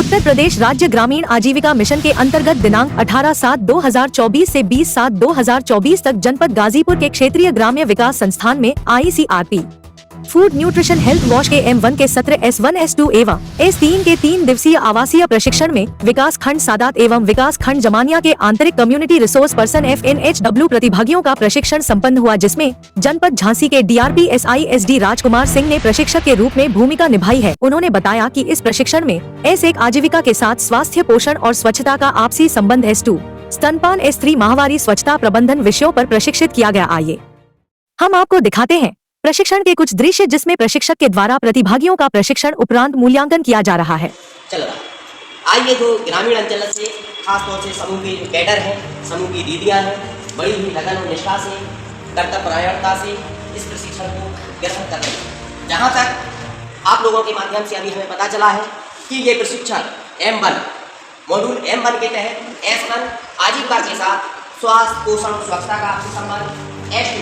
उत्तर प्रदेश राज्य ग्रामीण आजीविका मिशन के अंतर्गत दिनांक 18/7/2024 से 20/7/2024 तक जनपद गाजीपुर के क्षेत्रीय ग्राम्य विकास संस्थान में ICRP food nutrition health wash के M1 के सत्र S1 S2 एवं S3 के 3 दिवसीय आवासीय प्रशिक्षण में विकास खंड सादात एवं विकास खंड जमानिया के आंतरिक कम्युनिटी रिसोर्स पर्सन FNHW प्रतिभागियों का प्रशिक्षण संपन्न हुआ, जिसमें जनपद झांसी के DRP SI SD Rajkumar Singh ने प्रशिक्षक के रूप में भूमिका निभाई है। उन्होंने बताया कि इस प्रशिक्षण में S1 आजीविका के साथ स्वास्थ्य, पोषण और स्वच्छता का आपसी संबंध, S2 स्तनपान, S3 माहवारी स्वच्छता प्रबंधन विषयों पर प्रशिक्षित किया गया। आइए हम आपको दिखाते हैं प्रशिक्षण के कुछ दृश्य, जिसमें प्रशिक्षक के द्वारा प्रतिभागियों का प्रशिक्षण उपरांत मूल्यांकन किया जा रहा है। चल रहा आइए जो ग्रामीण अंचल से खास तौर से समूह के कैडर हैं, समूह की दीदियां हैं, बड़ी ही लगन और निष्ठा से, कर्तव्यपरायणता से इस प्रशिक्षण को ग्रहण कर रहे हैं। जहाँ तक आप लोगों के माध्यम से अभी हमें पता चला है कि ये प्रशिक्षण M1 मॉड्यूल M1 के तहत S1 आजीविका के साथ स्वास्थ्य, पोषण और स्वच्छता का आपसी संबंध, S2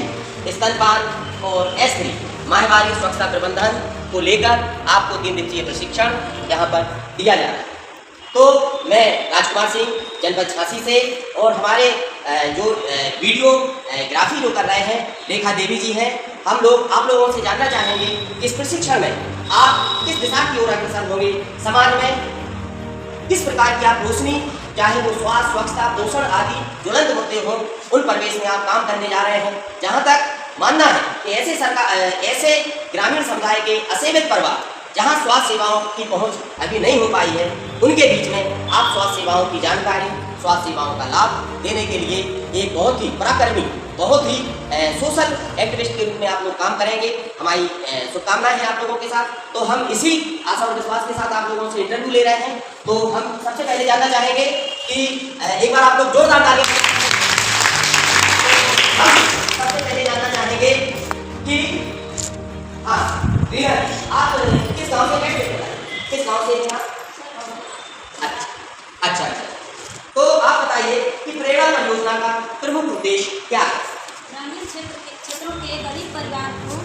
स्तनपान और S3 माहवारी स्वच्छता प्रबंधन को लेकर आपको 3 दिवसीय प्रशिक्षण यहाँ पर दिया जा रहा है। तो मैं राजकुमार सिंह जनपद झांसी से और हमारे जो वीडियो ग्राफी जो कर रहे हैं रेखा देवी जी हैं, हम लोग आप लोगों से जानना चाहेंगे कि इस प्रशिक्षण में आप किस दिशा की ओर अग्रसर होंगे, समाज में किस प्रकार की आप रोशनी, चाहे वो स्वास्थ्य, स्वच्छता, पोषण आदि ज्वलंत मुद्दे हों, उन परिवेश में आप काम करने जा रहे हैं। जहाँ तक मानना है कि ऐसे ग्रामीण समुदाय के असीमित परिवार जहाँ स्वास्थ्य सेवाओं की पहुँच अभी नहीं हो पाई है, उनके बीच में आप स्वास्थ्य सेवाओं की जानकारी, स्वास्थ्य सेवाओं का लाभ देने के लिए एक बहुत ही पराक्रमी, बहुत ही सोशल एक्टिविस्ट के रूप में आप लोग काम करेंगे। हमारी शुभकामनाएं हैं आप लोगों के साथ। तो हम इसी आशा और विश्वास के साथ आप लोगों से इंटरव्यू ले रहे हैं। तो हम सबसे पहले जानना चाहेंगे कि एक बार आप लोग जोरदार ताली। सबसे पहले जानना चाहेंगे कि आप किस गांव से हैं? किस गांव से हैं आप? अच्छा। तो आप बताइए कि प्रेरणा परियोजना का प्रमुख उद्देश्य क्या है? ग्रामीण क्षेत्रों के गरीब परिवार को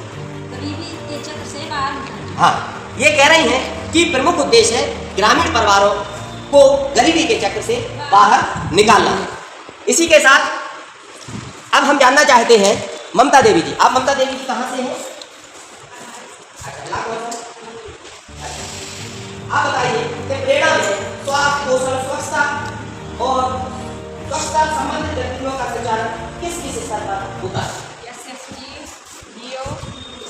गरीबी के चक्र से बाहर निकालना। हाँ, ये कह रही हैं कि प्रमुख उद्देश्य है ग्रामीण परिवारों को गरीबी के चक्र से बाहर निकालना है। इसी के साथ अब हम जानना चाहते हैं ममता देवी जी। आप ममता देवी जी कहाँ से हैं? आप बताइए कि प्रेरणा में स्वास्थ्य, पोषण, स्वच्छता और स्वच्छता संबंधित गतिविधियों का संचालन किस स्तर पर होता है? SSG, DO,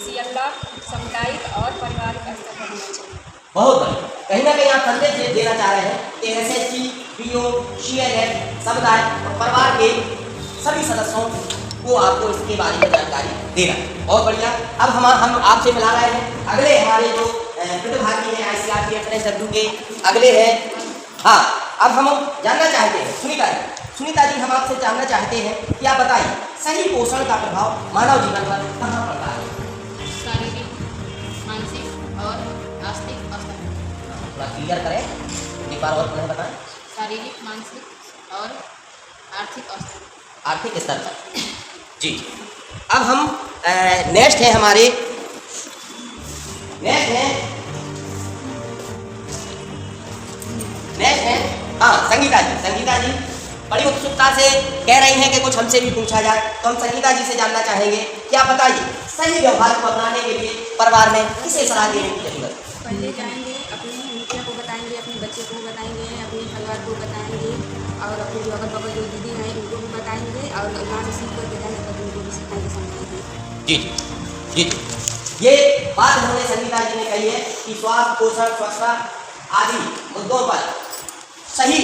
CLF, सामुदायिक और पारिवारिक स्तर पर होना चाहिए। बहुत बढ़िया। कहीं ना कहीं आप संदेश देना चाह रहे हैं कि SSG, DO, CLF समुदाय और परिवार के सभी सदस्यों को आपको इसके बारे में जानकारी देना। बहुत बढ़िया। अब हम आपसे मिला रहे हैं अगले हमारे जो प्रतिभागी हैं ICRP FNHW के अगले हैं। हाँ, अब हम जानना चाहते हैं सुनीता जी हम आपसे जानना चाहते हैं कि आप बताइए सही पोषण का प्रभाव मानव जीवन पर कहाँ पड़ता है? शारीरिक, मानसिक और आर्थिक स्तर। थोड़ा क्लियर करें, एक बार और पुनः बताएं। शारीरिक, मानसिक और आर्थिक स्तर पर। जी, अब हम नेक्स्ट है हमारे संगीता जी बड़ी उत्सुकता से कह रही हैं कि कुछ हमसे भी पूछा जाए। तो हम संगीता जी से जानना चाहेंगे कि आप बताइए सही व्यवहार को अपनाने के लिए परिवार में किसे सलाह देने की जरूरत है? पहले जाएंगे, अपने मुखिया को बताएंगे, अपने बच्चे को बताएंगे, अपने परिवार को बताएंगे और अपने जो अगल बगल जो दीदी हैं उनको भी बताएंगे और यहाँ से सीख कर जाएंगे तो उनको भी सिखाएंगे, समझाएंगे। जी, ये बात हमने संगीता जी ने कही है कि स्वास्थ्य, पोषण, स्वच्छता आदि मुद्दों पर सही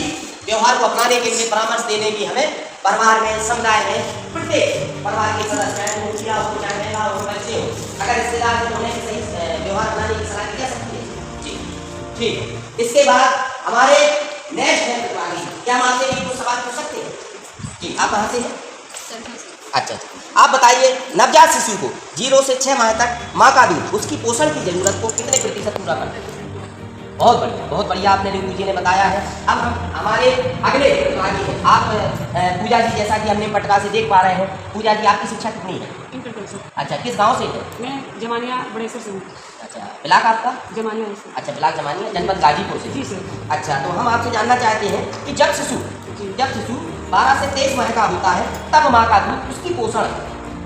व्यवहार को अपनाने के लिए परामर्श देने की हमें परिवार में, समुदाय में प्रत्येक परिवार के सदस्य, चाहे मुखिया हो, चाहे महिला हो, बच्चे हो, अगर रिश्तेदार हैं तो उन्हें सही व्यवहार अपनाने की सलाह दे सकती है। जी, ठीक। इसके बाद हमारे नेक्स्ट है प्रतिभागी। क्या हम आपसे भी कुछ सवाल पूछ सकते हैं? जी, आप कहाँ से हैं? अच्छा, आप बताइए नवजात शिशु को 0 से 6 माह तक माँ का दूध उसकी पोषण की जरूरत को कितने प्रतिशत पूरा करता है? बहुत बढ़िया आपने रिंकू जी ने बताया है। अब हम हमारे अगले प्रतिभागी हैं। आप पूजा जी, जैसा कि हमने पटका से देख पा रहे हैं, पूजा जी आपकी शिक्षा कितनी है? इंटर कर सकते। अच्छा, किस गांव से है? मैं जमानिया बड़ेसर से हूँ। अच्छा, ब्लाक आपका? जमानिया से। अच्छा, ब्लाक जमानिया, जनपद गाजीपुर से। जी सर। अच्छा, तो हम आपसे जानना चाहते हैं कि जब शिशु 12 से 23 माह का होता है, तब माँ का दूध उसकी पोषण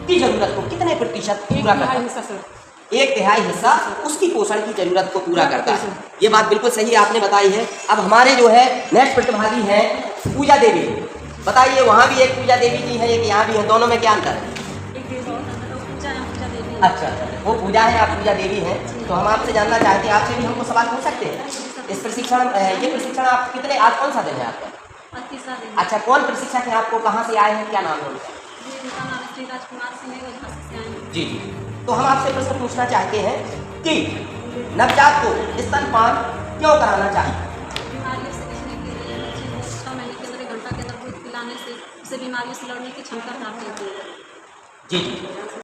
की जरूरत को कितने प्रतिशत पूरा करता है? सर 1/3 हिस्सा उसकी पोषण की जरूरत को पूरा करता है। ये बात बिल्कुल सही आपने बताई है। अब हमारे जो है नेक्स्ट प्रतिभागी हैं पूजा देवी। बताइए, वहाँ भी एक पूजा देवी जी है, एक यहाँ भी है, दोनों में क्या अंतर है? अच्छा, वो पूजा है, आप पूजा देवी हैं। तो हम आपसे जानना चाहते हैं, आपसे भी हमको सवाल पूछ सकते हैं? इस प्रशिक्षण ये प्रशिक्षण आप कितने, आज कौन सा दिन है आपका? अच्छा, कौन प्रशिक्षक है आपको, कहाँ से आए हैं, क्या नाम है उनका? जी जी। तो हम आपसे प्रश्न पूछना चाहते हैं कि नवजात को स्तनपान क्यों कराना चाहिए? बीमारियों से बचने के लिए बच्चे को 6 महीने के अंदर, 1 घंटा के अंदर दूध पिलाने से उसे बीमारियों से लड़ने की क्षमता प्राप्त होती है। जी जी।